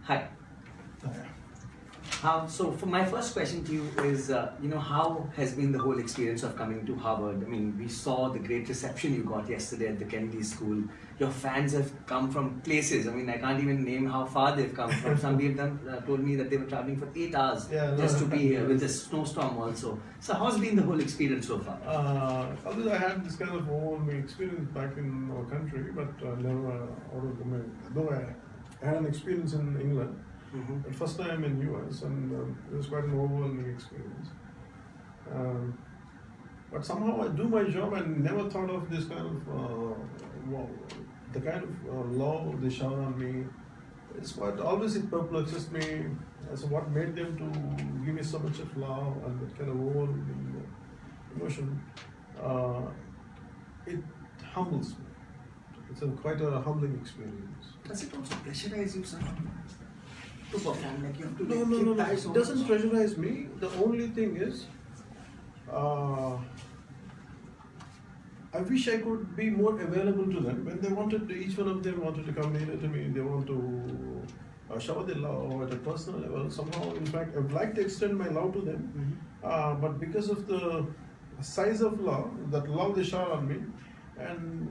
Hi. So for my first question to you is, how has been the whole experience of coming to Harvard? I mean, we saw the great reception you got yesterday at the Kennedy School. Your fans have come from places. I mean, I can't even name how far they've come from. Some of them told me that they were traveling for 8 hours just to be here with this snowstorm also. So how's been the whole experience so far? Although I had this kind of overwhelming experience back in our country, but never out of the main. Though I had an experience in England. Mm-hmm. But first time in US, and it was quite an overwhelming experience. But somehow I do my job and never thought of this kind of the kind of law they shower on me. It's what always it perplexes me as to what made them to give me so much of love and that kind of overwhelming emotion. It humbles me. It's quite a humbling experience. Does it also pressurize you somehow? To perform like you have to No. It doesn't pressurize me. The only thing is, I wish I could be more available to them. When they wanted, each one of them wanted to come near to me. They want to shower their love at a personal level. Somehow, in fact, I would like to extend my love to them. Mm-hmm. But because of the size of love, that love they shower on me, and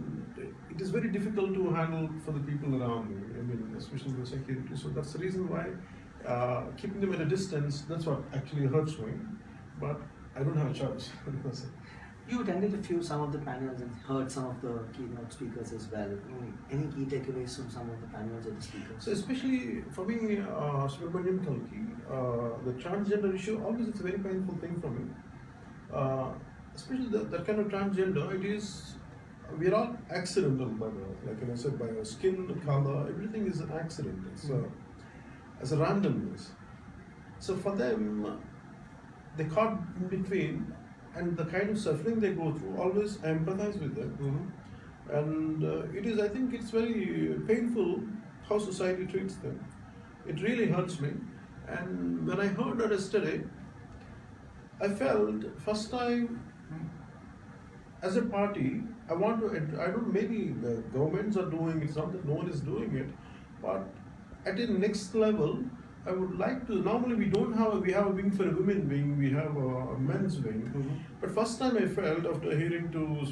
it is very difficult to handle for the people around me. I mean, especially the security. So that's the reason why keeping them at a distance. That's what actually hurts me. But I don't have a choice. You attended some of the panels and heard some of the keynote speakers as well. Any key takeaways from some of the panels or the speakers? So especially for me, Subramaniam Kalki, the transgender issue, always it's a very painful thing for me. Especially that kind of transgender, we are all accidental by like I said, by our skin color, everything is an accident. It's as a randomness. So for them, they caught in between, and the kind of suffering they go through, always I empathize with them. Mm-hmm. And I think it's very painful how society treats them. It really hurts me. And when I heard that yesterday, I felt first time as a party, maybe the governments are doing it, it's not that no one is doing it, but at the next level, I would like to, normally we have a wing for a women wing, we have a men's wing, but first time I felt after hearing to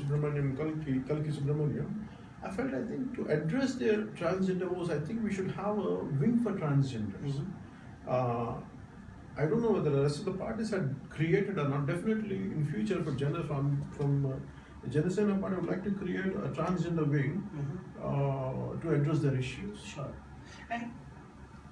Kalki Subramaniam, I think to address their transgender woes, I think we should have a wing for transgenders. I don't know whether the rest of the parties had created or not. Definitely in future for gender from the Janasena party, I would like to create a transgender wing to address their issues. Sure. And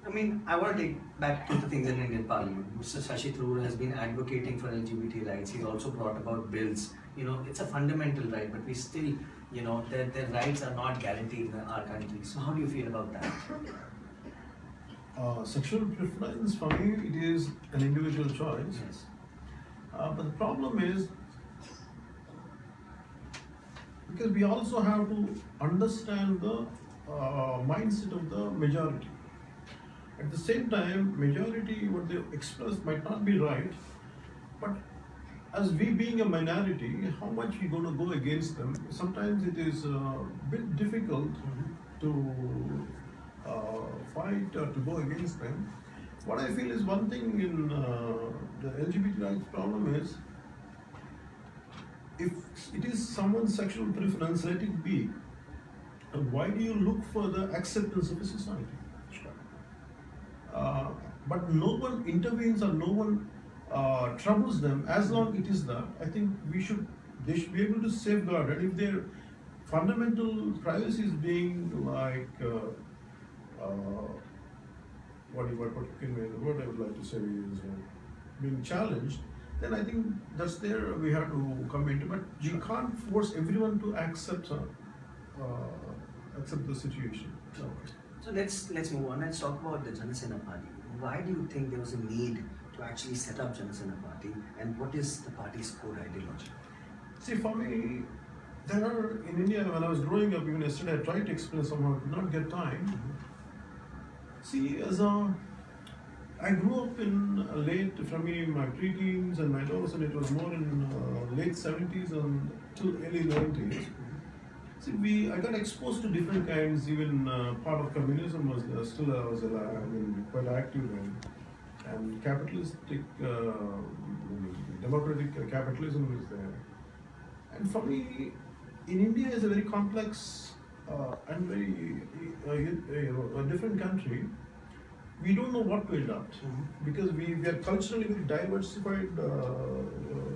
I mean, I want to take back to the things in Indian Parliament. Mr. Shashi Tharoor has been advocating for LGBT rights. He's also brought about bills. It's a fundamental right, but we still, their rights are not guaranteed in our country. So how do you feel about that? Sexual preference, for me, it is an individual choice. Yes. But the problem is, because we also have to understand the mindset of the majority. At the same time, majority, what they express might not be right, but as we being a minority, how much we're going to go against them? Sometimes it is a bit difficult to fight or to go against them. What I feel is one thing in the LGBT rights problem is, if it is someone's sexual preference, let it be. And why do you look for the acceptance of a society? But no one intervenes or no one troubles them as long it is that. I think they should be able to safeguard it. If their fundamental privacy is being like what I would like to say is being challenged, then I think that's there we have to come into. But you can't force everyone to accept the situation. So let's move on. Let's talk about the Janasena Party. Why do you think there was a need to actually set up Janasena Party, and what is the party's core ideology? See, for me, there are in India, when I was growing up, even yesterday, I tried to explain somehow, could not get time. See, I grew up in my pre-teens and my lowers, and it was more in late 70s and till early 90s. See, I got exposed to different kinds. Even part of communism was still I was quite active in, and capitalistic, democratic capitalism was there. And for me, in India is a very complex and very a different country. We don't know what to adopt because we are culturally very diversified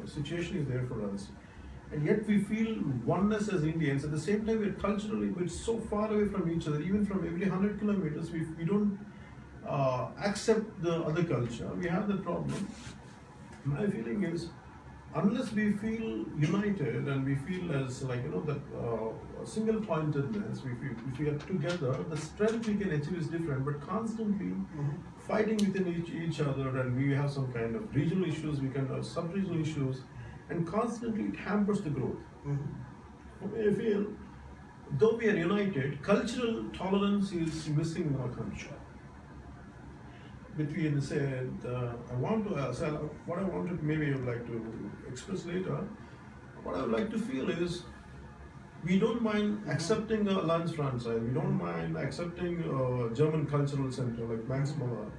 situation is there for us, and yet we feel oneness as Indians. At the same time, we're culturally we're so far away from each other. Even from every 100 kilometers, we don't accept the other culture. We have the problem. My feeling is, unless we feel united and we feel as that single pointedness, if we are together, the strength we can achieve is different. But constantly fighting within each other, and we have some kind of regional issues, we can have sub-regional issues, and constantly it hampers the growth. I feel, though we are united, cultural tolerance is missing in our country. Between said, I want to say what I wanted. Maybe I would like to express later. What I would like to feel is, we don't mind accepting a Alliance franchise. We don't mind accepting a German cultural center like Max Muller.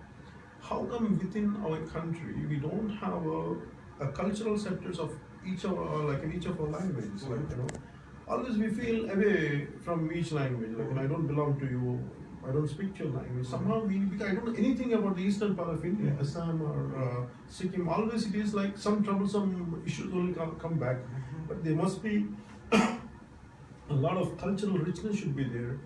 How come within our country we don't have a cultural centers of each of our, in each of our languages? Always we feel away from each language. I don't belong to you. I don't speak your language. Somehow I don't know anything about the eastern part of India, Assam or Sikkim. Always it is like some troublesome issues only come back. But there must be a lot of cultural richness should be there,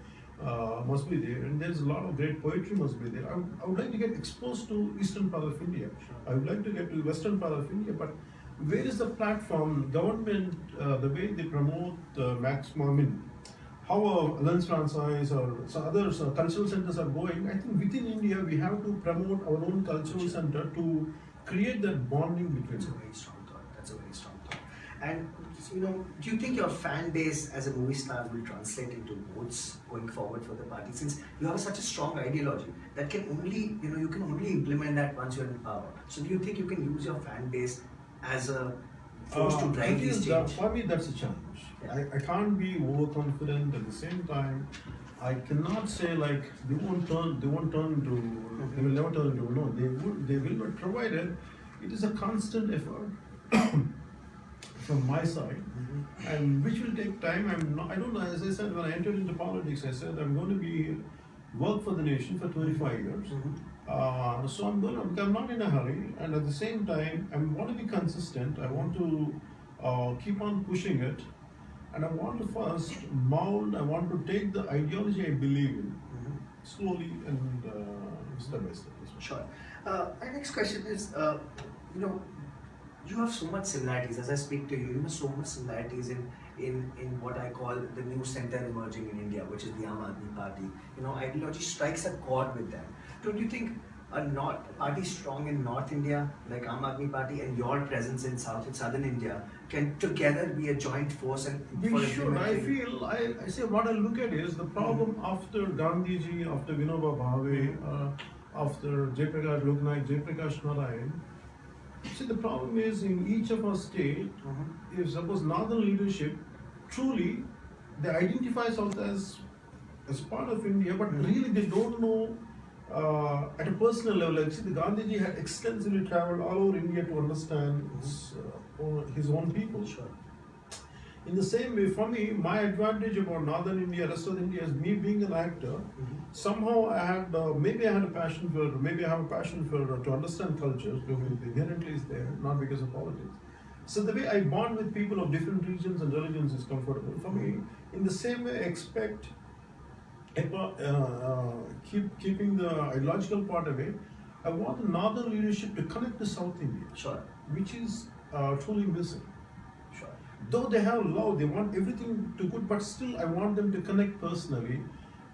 must be there, and there's a lot of great poetry must be there. I would like to get exposed to eastern part of India. I would like to get to western part of India, but where is the platform, government, the way they promote maximum, how Alliance franchise or some other cultural centers are going? I think within India we have to promote our own cultural center to create that bonding between. That's a very strong thought. That's a very strong thought. And do you think your fan base as a movie star will translate into votes going forward for the party? Since you have such a strong ideology that can only, you can only implement that once you're in power. So do you think you can use your fan base as a force to drive these change? For me, that's a challenge. Yeah. I can't be overconfident. At the same time, I cannot say they will never turn into no. They will, but provided it is a constant effort from my side, and which will take time. I don't know. As I said, when I entered into politics, I said I'm going to work for the nation for 25 years. So I'm not in a hurry, and at the same time, I want to be consistent. I want to keep on pushing it, and I want to first mold. I want to take the ideology I believe in slowly and step by step. Sure. My next question is, you have so much similarities. As I speak to you, so much similarities in what I call the new center emerging in India, which is the Aam Aadmi Party. Ideology strikes a chord with them. Don't you think a party strong in North India, like Aam Aadmi Party, and your presence in South and Southern India can together be a joint force? And we should. I say what I look at is the problem after Gandhiji, after Vinoba Bhave, after Jayaprakash Loknaik, Jayaprakash Narayan. See, the problem is in each of our state, if suppose northern leadership truly they identify South as part of India, but really they don't know at a personal level. Like, see, the Gandhiji had extensively traveled all over India to understand his own people. Sure. In the same way, for me, my advantage about northern India, rest of India, is me being an actor. Somehow I had, maybe I have a passion for to understand cultures. Inherently is there, not because of politics. So the way I bond with people of different regions and religions is comfortable for me. In the same way, I expect keeping the ideological part away. I want the northern leadership to connect to South India, which is truly missing. Though they have love, they want everything to good, but still I want them to connect personally,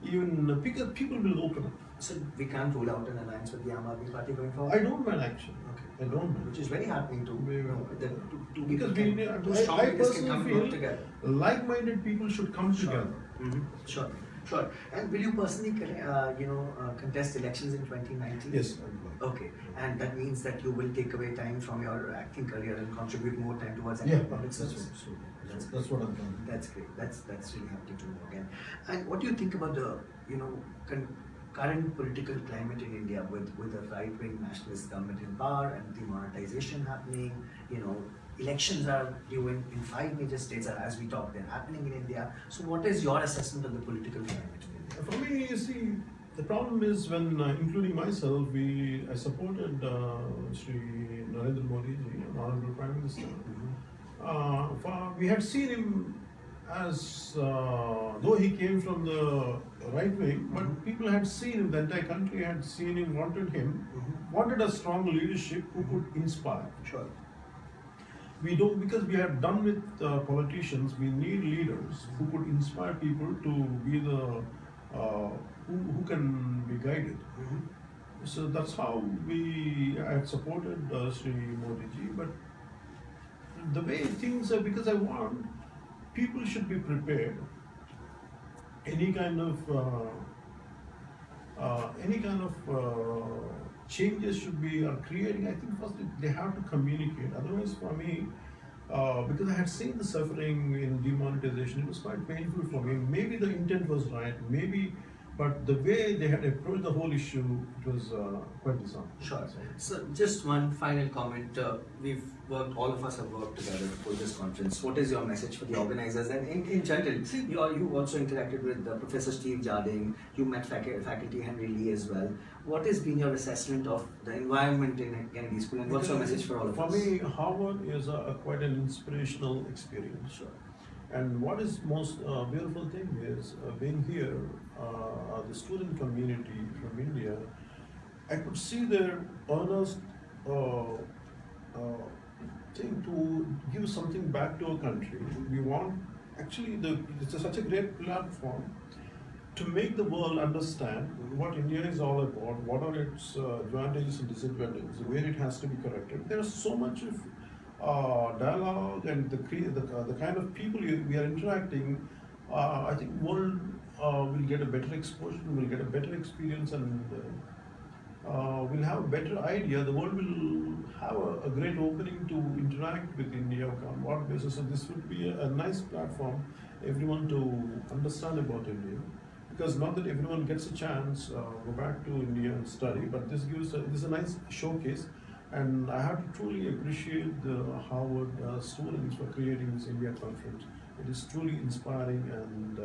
even because people will open up. So we can't rule out an alliance with the Aam Aadmi Party going forward? I don't mind actually. Okay. I don't mind. Which is very heartening to because I personally feel like-minded people should come together. Sure. Sure. And will you personally, contest elections in 2019? Yes, I would like. Okay. And that means that you will take away time from your acting career and contribute more time towards Yeah, public that's service. that's what I'm planning. That's great. That's really happy to know again. And what do you think about the current political climate in India with a right-wing nationalist government in power and demonetization happening? Elections are due in 5 major states as we talk. They're happening in India. So what is your assessment of the political climate in India? For me, you see, the problem is when, including myself, I supported Sri Narendra Modi, Honorable Prime Minister. We had seen him as though he came from the right wing, but people had seen him, the entire country had seen him, wanted a strong leadership who could inspire. Sure. We don't, because we are done with politicians, we need leaders who could inspire people to be the who can be guided. So that's how I had supported Sri Modi ji. But the way things are, because I want people should be prepared. Any kind of changes are creating. I think first they have to communicate. Otherwise, for me, because I had seen the suffering in demonetization, it was quite painful for me. Maybe the intent was right, but the way they had approached the whole issue, it was quite disheartening. Sure. So just one final comment. All of us have worked together for this conference. What is your message for the organizers? And in general, you also interacted with Professor Steve Jardine. You met faculty Henry Lee as well. What has been your assessment of the environment in Kennedy School, and what's your message for all of us? For me, Harvard is quite an inspirational experience. Sure. And what is most beautiful thing is being here, the student community from India, I could see their earnest thing to give something back to our country. We want, actually, it's such a great platform to make the world understand what India is all about, what are its advantages and disadvantages, where it has to be corrected. There is so much of dialogue and the kind of people we are interacting. I think world will get a better exposure, will get a better experience, and will have a better idea. The world will have a great opening to interact with India on what basis. So this would be a nice platform, everyone to understand about India. Because not that everyone gets a chance go back to India and study, but this is a nice showcase. And I have to truly appreciate the Harvard students for creating this India conference. It is truly inspiring and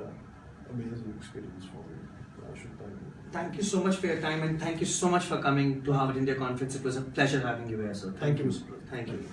amazing experience for me. I should thank you. Thank you so much for your time, and thank you so much for coming to Harvard India Conference. It was a pleasure having you here, sir. Thank you. Thank you.